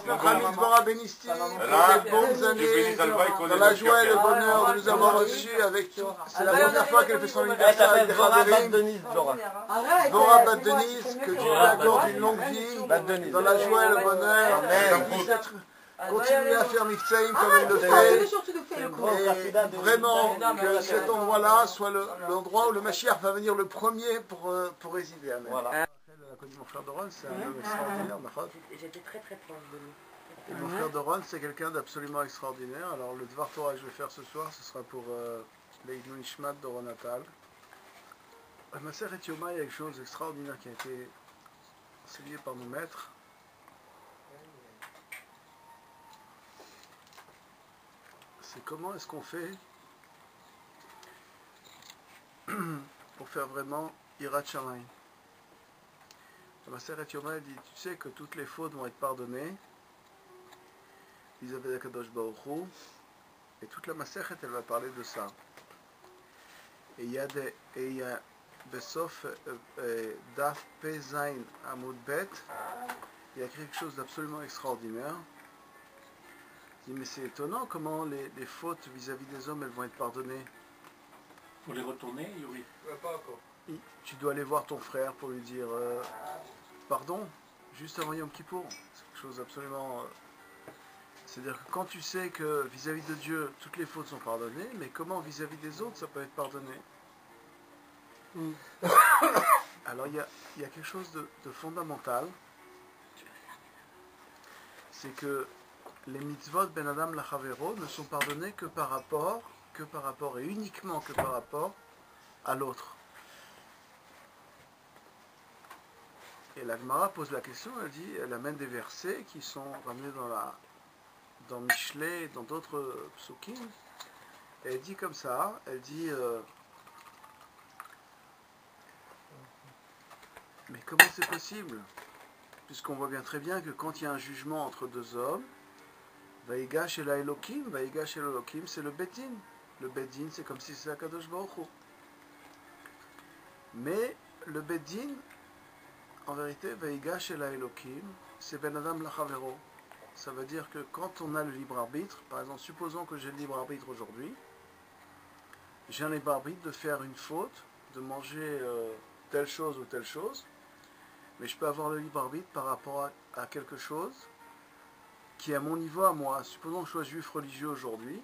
Notre ami Dvorah Benisti, pour des bonnes années, dans la joie et le bonheur de nous avoir reçus avec tout. C'est la première fois qu'elle fait son anniversaire avec des Khaverim. Dvorah Bat Denise, que Dieu lui accorde une longue vie, dans la joie et le bonheur. Continuez à faire Miftaïm comme elle le fait. Et vraiment, que cet endroit-là soit l'endroit où le Mashiach va venir le premier pour résider. Amen. Voilà. Mon frère Doron, c'est un homme extraordinaire. J'étais très très proche de lui. Et mon frère Doron, c'est quelqu'un d'absolument extraordinaire. Alors le Dvar Torah que je vais faire ce soir, ce sera pour l'Eidnou Nishmat Doron Natal. Ma sœur Etioma, il y a quelque chose d'extraordinaire qui a été enseigné par nos maîtres. C'est comment est-ce qu'on fait pour faire vraiment Hirat Shamayim. Ma sœur Etioma dit, tu sais que toutes les fautes vont être pardonnées vis-à-vis d'Akadosh Baruch Hu, et toute la Masechet elle va parler de ça. Et il y a Besof Daf Pezain Amud Bet, il y a quelque chose d'absolument extraordinaire. Il dit, mais c'est étonnant comment les fautes vis-à-vis des hommes elles vont être pardonnées. Pour les retourner, Yuri? Pas encore. Tu dois aller voir ton frère pour lui dire pardon, juste avant Yom Kippour. C'est quelque chose d'absolument... c'est-à-dire que quand tu sais que vis-à-vis de Dieu, toutes les fautes sont pardonnées, mais comment vis-à-vis des autres ça peut être pardonné? Alors il y a quelque chose de fondamental, c'est que les mitzvot ben Adam lachavero ne sont pardonnés que par rapport et uniquement que par rapport à l'autre. Et la Gemara pose la question, elle amène des versets qui sont ramenés dans Michelet et dans d'autres psukim. Et elle dit comme ça, elle dit mais comment c'est possible? Puisqu'on voit bien très bien que quand il y a un jugement entre deux hommes, Vaïgash et la Elohim, Vaïgash et l'Elohim, c'est le Bedin. Le Bedin, c'est comme si c'était Akadosh Baruch Hu. Mais le Bedin, en vérité, Vaïgash et la Elohim, c'est Ben Adam Lachavero. Ça veut dire que quand on a le libre arbitre, par exemple, supposons que j'ai le libre arbitre aujourd'hui, j'ai un libre arbitre de faire une faute, de manger telle chose ou telle chose, mais je peux avoir le libre arbitre par rapport à quelque chose qui est à mon niveau à moi. Supposons que je sois juif religieux aujourd'hui.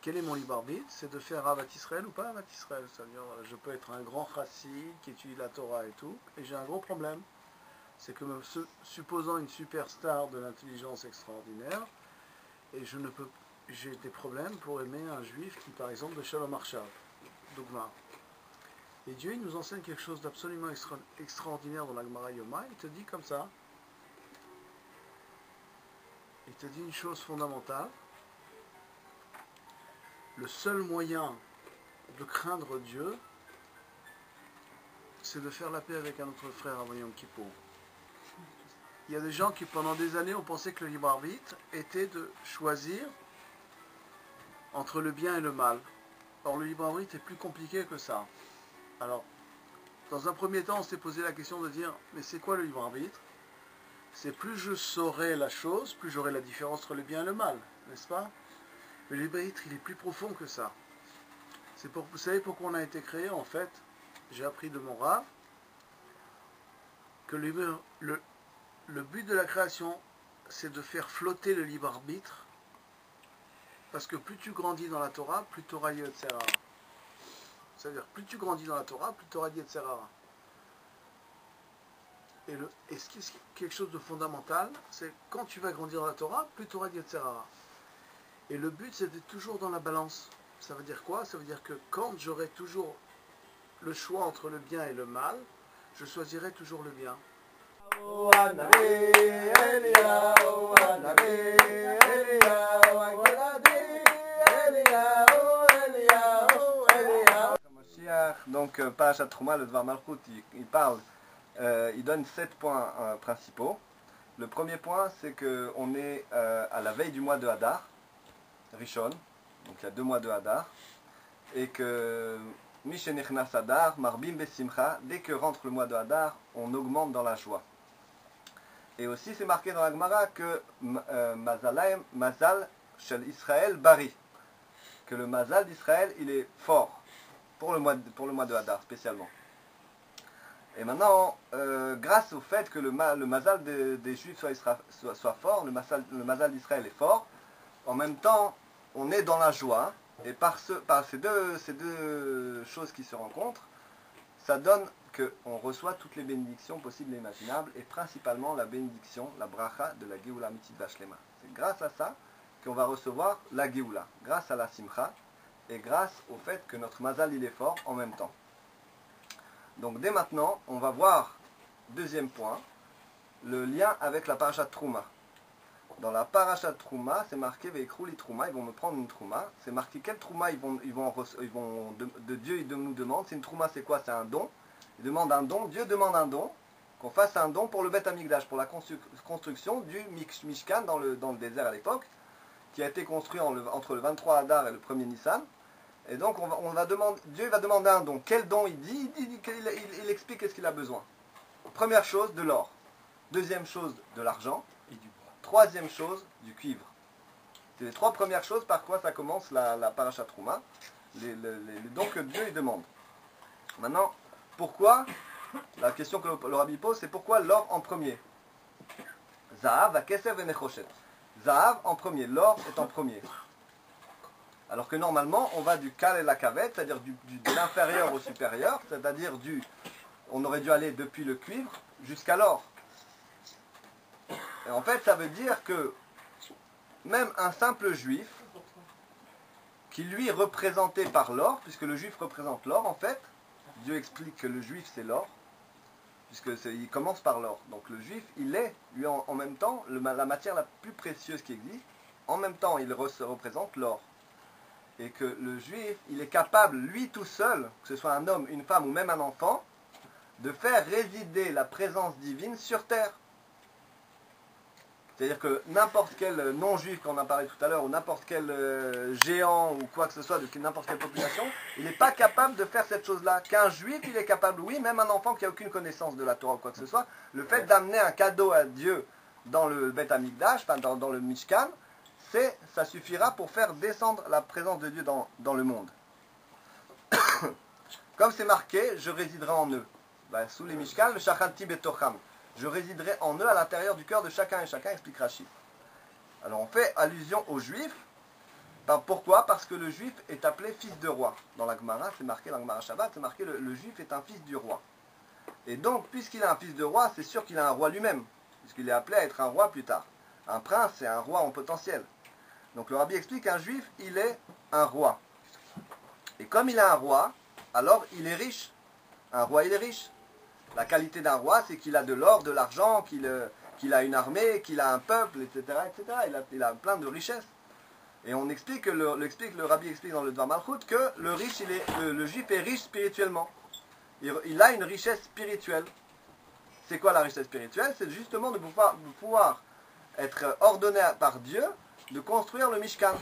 Quel est mon libre arbitre? C'est de faire Avat Israël ou pas Avat Israël. C'est-à-dire, je peux être un grand chassid qui étudie la Torah et tout, et j'ai un gros problème. C'est que supposant une superstar de l'intelligence extraordinaire, et j'ai des problèmes pour aimer un juif qui, par exemple, de Shalom Arshav, Dougma. Et Dieu, il nous enseigne quelque chose d'absolument extraordinaire dans la Gemara Yoma. Il te dit comme ça. Il te dit une chose fondamentale. Le seul moyen de craindre Dieu, c'est de faire la paix avec un autre frère avant Yom Kippour. Il y a des gens qui, pendant des années, ont pensé que le libre arbitre était de choisir entre le bien et le mal. Or, le libre arbitre est plus compliqué que ça. Alors, dans un premier temps, on s'est posé la question de dire, mais c'est quoi le libre arbitre? C'est plus je saurai la chose, plus j'aurai la différence entre le bien et le mal, n'est-ce pas? Le libre arbitre, il est plus profond que ça. Vous savez pourquoi on a été créé, en fait? J'ai appris de mon Rav que le but de la création, c'est de faire flotter le libre arbitre, parce que plus tu grandis dans la Torah, plus tu auras Yetzer Hara. C'est-à-dire, plus tu grandis dans la Torah, plus tu auras Yetzer Hara. Et ce qui est quelque chose de fondamental, c'est quand tu vas grandir dans la Torah, plus tu auras Yetzer Hara. Et le but, c'est d'être toujours dans la balance. Ça veut dire quoi? Ça veut dire que quand j'aurai toujours le choix entre le bien et le mal, je choisirai toujours le bien. Donc, Parashat Trouma, le Dvar Malchut, il parle, il donne 7 points principaux. Le premier point, c'est qu'on est à la veille du mois de Hadar, Rishon, donc il y a 2 mois de Hadar, et que Mishenichnas Adar, Marbim Besimcha, dès que rentre le mois de Hadar, on augmente dans la joie. Et aussi c'est marqué dans la Gemara que Mazal Shel Israël Bari, que le Mazal d'Israël il est fort pour le mois de Hadar spécialement. Et maintenant, grâce au fait que le Mazal des Juifs soit fort, le Mazal d'Israël est fort, en même temps on est dans la joie, et par ces deux choses qui se rencontrent, ça donne qu'on reçoit toutes les bénédictions possibles et imaginables, et principalement la bénédiction, la bracha de la Géoula Mitzvah Shlema. C'est grâce à ça qu'on va recevoir la Géoula, grâce à la Simcha, et grâce au fait que notre Mazal il est fort en même temps. Donc dès maintenant, on va voir, deuxième point, le lien avec la Parashat Trouma. Dans la Parashat Trouma, c'est marqué Veikru li Trouma, ils vont me prendre une Trouma. C'est marqué quelle Trouma de Dieu il nous demande. C'est une Trouma, c'est quoi? C'est un don. Il demande un don, Dieu demande un don, qu'on fasse un don pour le Beth Amikdash, pour la construction du Mishkan dans le désert à l'époque, qui a été construit entre le 23 Hadar et le 1er Nissan. Et donc Dieu va demander un don. Quel don il dit? Il explique qu'est-ce qu'il a besoin. Première chose, de l'or. Deuxième chose, de l'argent. Et du bois. Troisième chose, du cuivre. C'est les trois premières choses par quoi ça commence la Parashat Trouma, les dons que Dieu lui demande. Maintenant, pourquoi, la question que le Rabbi pose, c'est pourquoi l'or en premier? Zahav, Kesef et Nechoshet. Zahav en premier, l'or est en premier. Alors que normalement, on va du Kal et la Kavet, c'est-à-dire de l'inférieur au supérieur, c'est-à-dire on aurait dû aller depuis le cuivre jusqu'à l'or. Et en fait, ça veut dire que même un simple juif, qui lui est représenté par l'or, puisque le juif représente l'or en fait, Dieu explique que le juif c'est l'or, puisqu'il commence par l'or. Donc le juif, il est, lui en même temps, la matière la plus précieuse qui existe, en même temps il représente l'or. Et que le juif, il est capable, lui tout seul, que ce soit un homme, une femme ou même un enfant, de faire résider la présence divine sur terre. C'est-à-dire que n'importe quel non-juif qu'on a parlé tout à l'heure, ou n'importe quel géant ou quoi que ce soit de n'importe quelle population, il n'est pas capable de faire cette chose-là. Qu'un juif, il est capable, oui, même un enfant qui n'a aucune connaissance de la Torah ou quoi que ce soit, le fait d'amener un cadeau à Dieu dans le Beth Amikdash, dans le Mishkan, ça suffira pour faire descendre la présence de Dieu dans le monde. Comme c'est marqué, je résiderai en eux. Sous les Mishkan, le Shachanti Betocham. Je résiderai en eux à l'intérieur du cœur de chacun et chacun, explique Rashi. Alors on fait allusion aux Juifs. Pourquoi? Parce que le Juif est appelé fils de roi. Dans la Gemara, c'est marqué, dans la Gemara Shabbat, c'est marqué le Juif est un fils du roi. Et donc, puisqu'il est un fils de roi, c'est sûr qu'il est un roi lui-même, puisqu'il est appelé à être un roi plus tard. Un prince, c'est un roi en potentiel. Donc le Rabbi explique qu'un Juif, il est un roi. Et comme il est un roi, alors il est riche. Un roi, il est riche. La qualité d'un roi, c'est qu'il a de l'or, de l'argent, qu'il a une armée, qu'il a un peuple, etc. etc. Il a plein de richesses. Et on explique, le Rabbi explique dans le Dvar Malchut que le juif est riche spirituellement. Il a une richesse spirituelle. C'est quoi la richesse spirituelle? C'est justement de pouvoir être ordonné par Dieu de construire le Mishkan.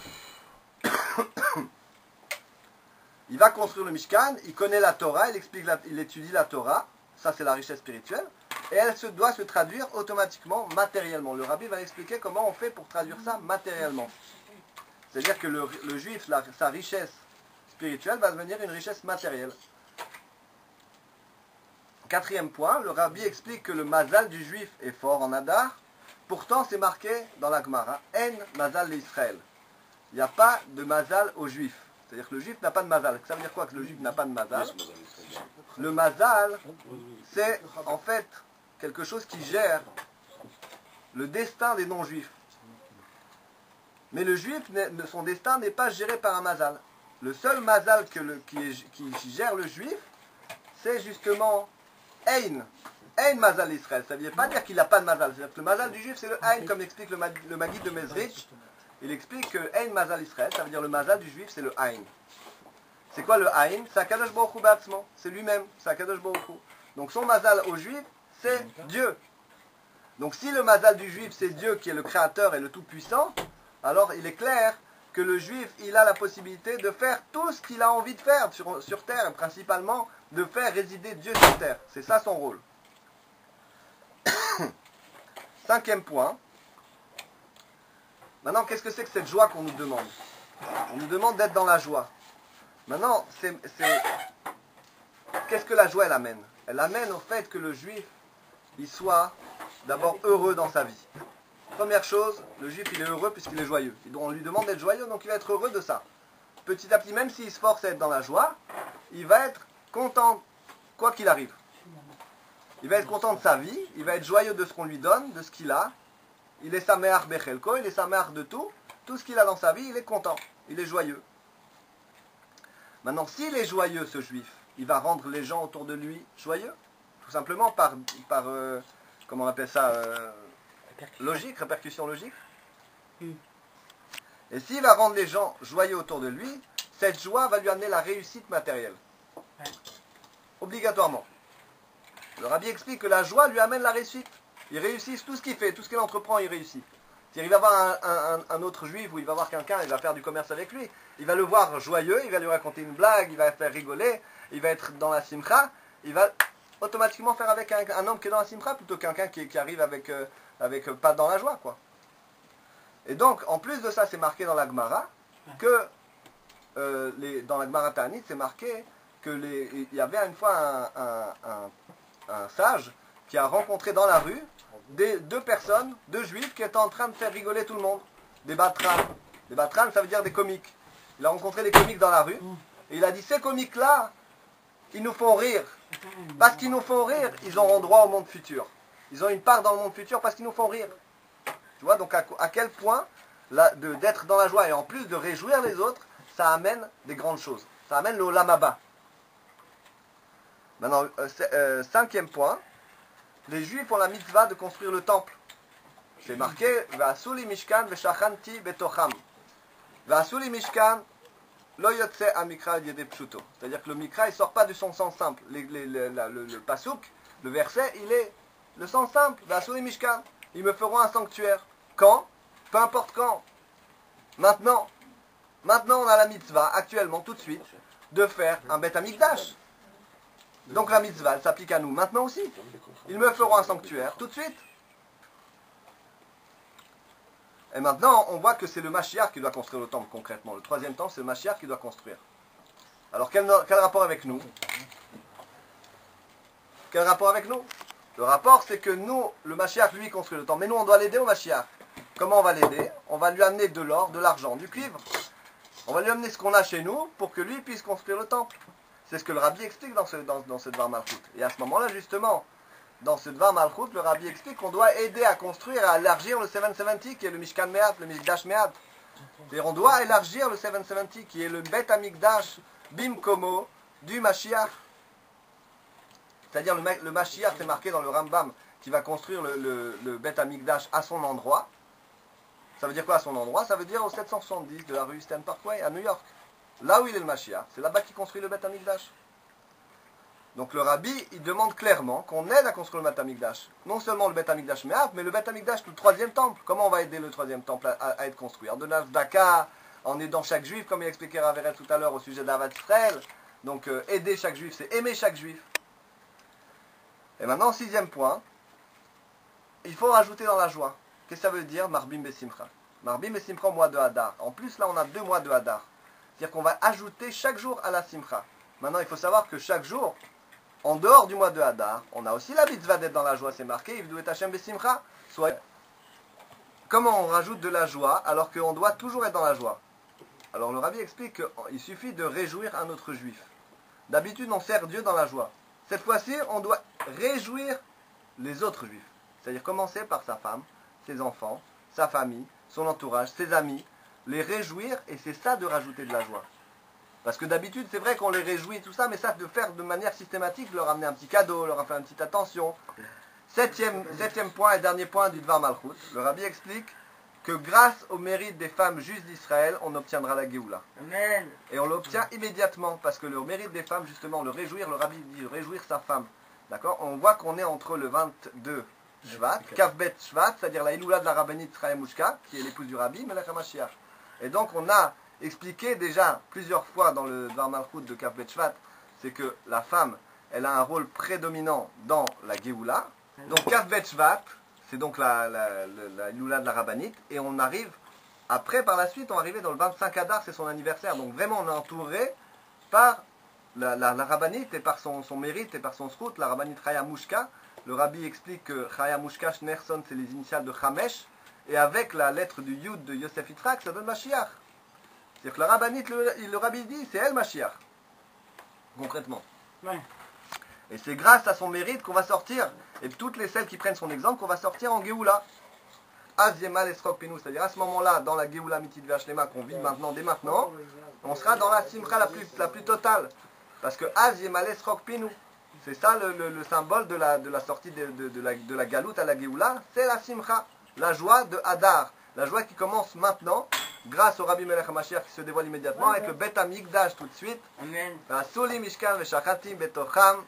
Il va construire le Mishkan, il connaît la Torah, il étudie la Torah. Ça, c'est la richesse spirituelle. Et elle doit se traduire automatiquement, matériellement. Le Rabbi va expliquer comment on fait pour traduire ça matériellement. C'est-à-dire que le juif, sa richesse spirituelle va devenir une richesse matérielle. Quatrième point, le Rabbi explique que le mazal du juif est fort en Hadar. Pourtant, c'est marqué dans la Gemara, En mazal l'Israël. Il n'y a pas de mazal aux juifs. C'est-à-dire que le juif n'a pas de mazal. Ça veut dire quoi que le juif n'a pas de mazal? Le mazal, c'est en fait quelque chose qui gère le destin des non-juifs. Mais le juif, son destin n'est pas géré par un mazal. Le seul mazal qui gère le juif, c'est justement Ein. Ein mazal Israël. Ça ne veut pas dire qu'il n'a pas de mazal. C'est-à-dire que le mazal du juif, c'est le Ein, comme explique le Maguide de Mezrich. Il explique que Ein mazal Israël, ça veut dire le mazal du juif, c'est le Ein. C'est quoi le Haïm? C'est Akadosh Baruch Hu B'atzmo. C'est lui-même. C'est Akadosh Baruch Hu. Donc son mazal aux juifs, c'est Dieu. Donc si le mazal du juif, c'est Dieu qui est le créateur et le tout-puissant, alors il est clair que le juif, il a la possibilité de faire tout ce qu'il a envie de faire sur terre, et principalement de faire résider Dieu sur terre. C'est ça son rôle. Cinquième point. Maintenant, qu'est-ce que c'est que cette joie qu'on nous demande? On nous demande d'être dans la joie. Maintenant, qu'est-ce que la joie, elle amène? Elle amène au fait que le juif, il soit d'abord heureux dans sa vie. Première chose, le juif, il est heureux puisqu'il est joyeux. On lui demande d'être joyeux, donc il va être heureux de ça. Petit à petit, même s'il se force à être dans la joie, il va être content, quoi qu'il arrive. Il va être content de sa vie, il va être joyeux de ce qu'on lui donne, de ce qu'il a. Il est sameach bechelko, il est sameach de tout. Tout ce qu'il a dans sa vie, il est content, il est joyeux. Maintenant, s'il est joyeux, ce juif, il va rendre les gens autour de lui joyeux. Tout simplement par comment on appelle ça, logique, répercussion logique. Et s'il va rendre les gens joyeux autour de lui, cette joie va lui amener la réussite matérielle. Obligatoirement. Le rabbi explique que la joie lui amène la réussite. Il réussit tout ce qu'il fait, tout ce qu'il entreprend, il réussit. C'est-à-dire, il va voir un autre juif ou il va voir quelqu'un, il va faire du commerce avec lui. Il va le voir joyeux, il va lui raconter une blague, il va faire rigoler, il va être dans la simcha, il va automatiquement faire avec un homme qui est dans la simcha plutôt qu'un qui arrive avec pas dans la joie, quoi. Et donc, en plus de ça, c'est marqué dans la Gemara que dans la Gemara Ta'anit, c'est marqué que il y avait une fois un sage qui a rencontré dans la rue deux personnes, deux juifs qui étaient en train de faire rigoler tout le monde. Des batrans. Des batrans, ça veut dire des comiques. Il a rencontré des comiques dans la rue et il a dit, ces comiques-là, ils nous font rire. Parce qu'ils nous font rire, ils auront droit au monde futur. Ils ont une part dans le monde futur parce qu'ils nous font rire. Tu vois, donc à quel point d'être dans la joie et en plus de réjouir les autres, ça amène des grandes choses. Ça amène le olam haba. Maintenant, cinquième point, les juifs ont la mitzvah de construire le temple. C'est marqué, Va'asuli mishkan v'shachanti betocham. Va'asuli mishkan lo yotse amikra yede pshuto. C'est-à-dire que le mikra, il ne sort pas du son sens simple. Le pasouk, le verset, il est le sens simple. Va'asuli mishkan. Ils me feront un sanctuaire. Quand? Peu importe quand. Maintenant. Maintenant, on a la mitzvah, actuellement, tout de suite, de faire un Beth Amikdash. Donc la mitzvah, elle s'applique à nous maintenant aussi. Ils me feront un sanctuaire tout de suite. Et maintenant, on voit que c'est le Mashiach qui doit construire le temple concrètement. Le troisième temple, c'est le Mashiach qui doit construire. Alors quel rapport avec nous? Quel rapport avec nous? Le rapport, c'est que nous, le Mashiach, lui, construit le temple. Mais nous, on doit l'aider au Mashiach. Comment on va l'aider? On va lui amener de l'or, de l'argent, du cuivre. On va lui amener ce qu'on a chez nous pour que lui puisse construire le temple. C'est ce que le rabbi explique dans ce Dvar Malchut. Et à ce moment-là, justement, dans ce Dvar Malchut, le rabbi explique qu'on doit aider à construire, à élargir le 770, qui est le Mishkan Me'at, le Mikdash Me'at. C'est-à-dire, on doit élargir le 770, qui est le Bet Amikdash Bimkomo du Mashiach. C'est-à-dire, le Mashiach, c'est marqué dans le Rambam, qui va construire le Bet Amikdash à son endroit. Ça veut dire quoi à son endroit? Ça veut dire au 770 de la rue Eastern Parkway, à New York. Là où il est le Mashiach, c'est là-bas qu'il construit le Bet Amikdash. Donc le rabbi, il demande clairement qu'on aide à construire le Bet Amikdash. Non seulement le Bet Amikdash Me'at, mais le Bet Amikdash, le troisième temple. Comment on va aider le troisième temple à être construit? En donnant Daka, en aidant chaque juif, comme il expliquait Raveret tout à l'heure au sujet d'Avat Israël. Donc aider chaque juif, c'est aimer chaque juif. Et maintenant, sixième point, il faut rajouter dans la joie. Qu'est-ce que ça veut dire Marbim Besimcha? Marbim Besimcha au mois de Hadar. En plus, là, on a 2 mois de Hadar. C'est-à-dire qu'on va ajouter chaque jour à la Simcha. Maintenant, il faut savoir que chaque jour, en dehors du mois de Hadar, on a aussi la mitzvah d'être dans la joie. C'est marqué, Ivdu et Hashem Besimcha. Comment on rajoute de la joie alors qu'on doit toujours être dans la joie? Alors le rabbi explique qu'il suffit de réjouir un autre juif. D'habitude, on sert Dieu dans la joie. Cette fois-ci, on doit réjouir les autres juifs. C'est-à-dire commencer par sa femme, ses enfants, sa famille, son entourage, ses amis, les réjouir, et c'est ça de rajouter de la joie. Parce que d'habitude, c'est vrai qu'on les réjouit, tout ça, mais ça, de faire de manière systématique, leur amener un petit cadeau, leur faire une petite attention. Septième point et dernier point du Dvar Malchut, le rabbi explique que grâce au mérite des femmes justes d'Israël, on obtiendra la Géoula. Amen. Et on l'obtient immédiatement, parce que le mérite des femmes, justement, le réjouir, le rabbi dit réjouir sa femme. D'accord? On voit qu'on est entre le 22 Shvat, Kavbet Shvat, c'est-à-dire la Iloula de la rabbinite Israël Mouchka, qui est l'épouse du rabbi, Melech HaMashiach. Et donc on a expliqué déjà plusieurs fois dans le Dvar Malchut de Kaf Bet Shvat, c'est que la femme, elle a un rôle prédominant dans la Géoula. Donc Kaf Bet Shvat, c'est donc la Lula de la rabbinite, et on arrive, après par la suite, on arrive dans le 25 Adar, c'est son anniversaire, donc vraiment on est entouré par la rabbinite et par son mérite et par son srout, la rabbinite Chaya Mushka. Le rabbi explique que Chaya Mushka Shnerson, c'est les initiales de Chamesh, et avec la lettre du Yud de Yosef Yitzhak, ça donne Mashiach. C'est-à-dire que la rabbinite, le rabbi dit, c'est elle Mashiach, concrètement. Ouais. Et c'est grâce à son mérite qu'on va sortir, et toutes les celles qui prennent son exemple, qu'on va sortir en Géoula. Az Yemal Esrok Pinu, c'est-à-dire à ce moment-là, dans la Géoula Mitit V'Ashlema qu'on vit maintenant, dès maintenant, on sera dans la Simcha la plus totale. Parce que Az Yemal Esrok Pinu, c'est ça le symbole de la sortie de la Galoute à la Géoula, c'est la Simcha, la joie de Hadar, la joie qui commence maintenant, grâce au Rabbi Melech HaMashiach qui se dévoile immédiatement, avec le Bet HaMikdash tout de suite, Amen. Asuli Mishkan Veshachatim Betocham,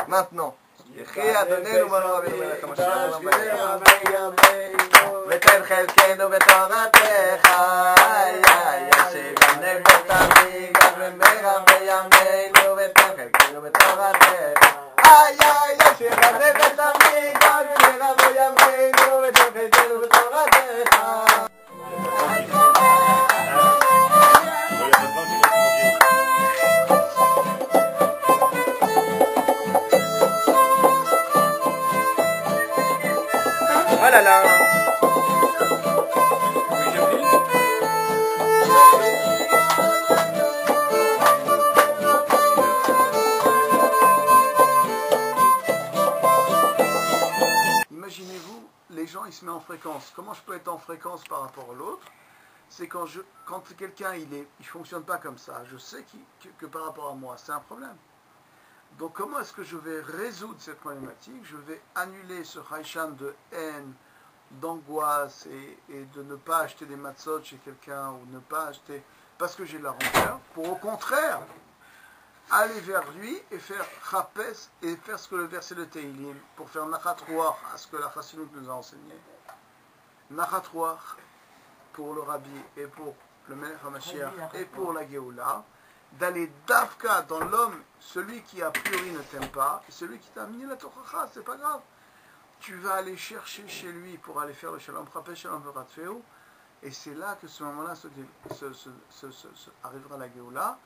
maintenant. יחי אדוננו מלוא רבינו מלך המשיח ותן חלקנו בתורתך שיבנה בית המקדש במהרה בימינו ותן חלקנו בתורתך שיבנה בית המקדש במהרה בימינו ותן חלקנו בתורתך. Oh là là! Imaginez-vous, les gens ils se mettent en fréquence. Comment je peux être en fréquence par rapport à l'autre? C'est quand quelqu'un il fonctionne pas comme ça, je sais que par rapport à moi, c'est un problème. Donc comment est-ce que je vais résoudre cette problématique? Je vais annuler ce haïchan de haine, d'angoisse et de ne pas acheter des matzot chez quelqu'un ou ne pas acheter parce que j'ai de la rancœur, pour au contraire aller vers lui et faire chapes et faire ce que le verset de Teilim, pour faire nachat ruach à ce que la Chassidut nous a enseigné. Nachat ruach pour le Rabbi et pour le Melech HaMashiach et pour la Géoula, d'aller d'Afka dans l'homme, celui qui a priori ne t'aime pas, et celui qui t'a amené la Tochacha, c'est pas grave. Tu vas aller chercher chez lui pour aller faire le Shalom Chapes, Shalom Veratfeu, et c'est là que ce moment-là arrivera la Géoula.